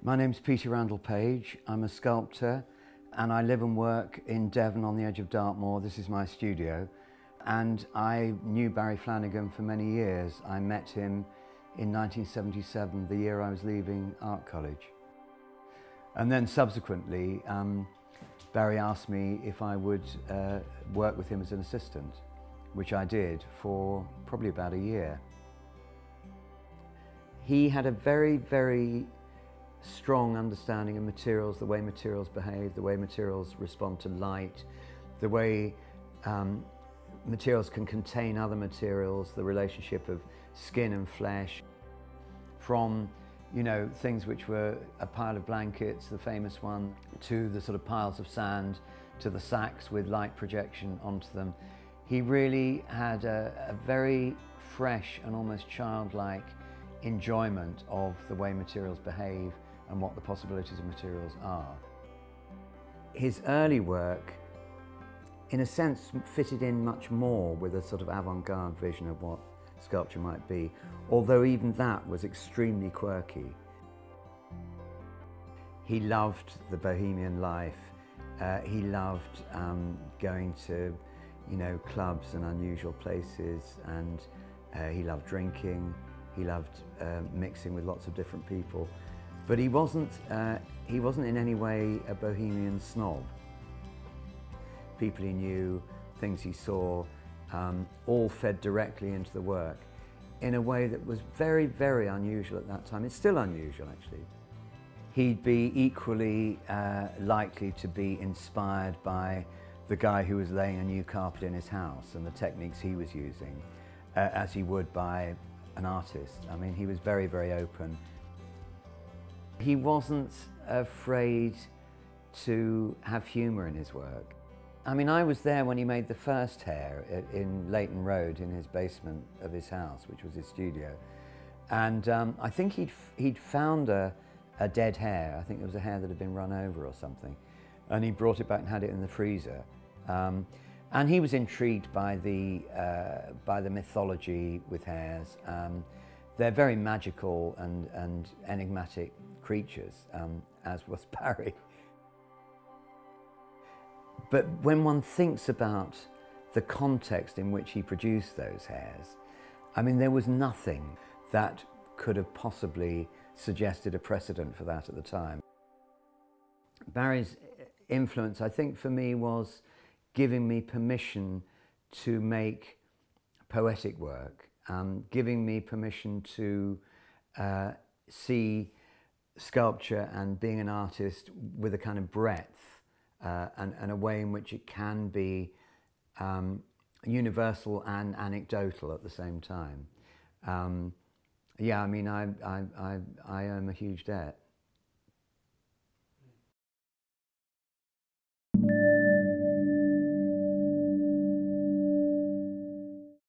My name's Peter Randall-Page. I'm a sculptor and I live and work in Devon on the edge of Dartmoor. This is my studio. And I knew Barry Flanagan for many years. I met him in 1977, the year I was leaving art college. And then subsequently, Barry asked me if I would work with him as an assistant, which I did for probably about a year. He had a very strong understanding of materials, the way materials behave, the way materials respond to light, the way materials can contain other materials, the relationship of skin and flesh, from things which were a pile of blankets, the famous one, to the sort of piles of sand, to the sacks with light projection onto them. He really had a very fresh and almost childlike enjoyment of the way materials behave and what the possibilities of materials are. His early work, in a sense, fitted in much more with a sort of avant-garde vision of what sculpture might be, although even that was extremely quirky. He loved the bohemian life. He loved going to, clubs and unusual places, and he loved drinking. He loved mixing with lots of different people. But he wasn't in any way a bohemian snob. People he knew, things he saw, all fed directly into the work in a way that was very unusual at that time. It's still unusual, actually. He'd be equally likely to be inspired by the guy who was laying a new carpet in his house and the techniques he was using, as he would by an artist. I mean, he was very open. He wasn't afraid to have humour in his work. I mean, I was there when he made the first hare in Leighton Road in his basement of his house, which was his studio. And I think he'd found a dead hare. I think it was a hare that had been run over or something. And he brought it back and had it in the freezer. And he was intrigued by the mythology with hares. They're very magical and enigmatic creatures, as was Barry. But when one thinks about the context in which he produced those hares, I mean, there was nothing that could have possibly suggested a precedent for that at the time. Barry's influence, I think, for me was giving me permission to make poetic work, giving me permission to see sculpture and being an artist with a kind of breadth and a way in which it can be universal and anecdotal at the same time. Yeah, I mean, I owe him a huge debt.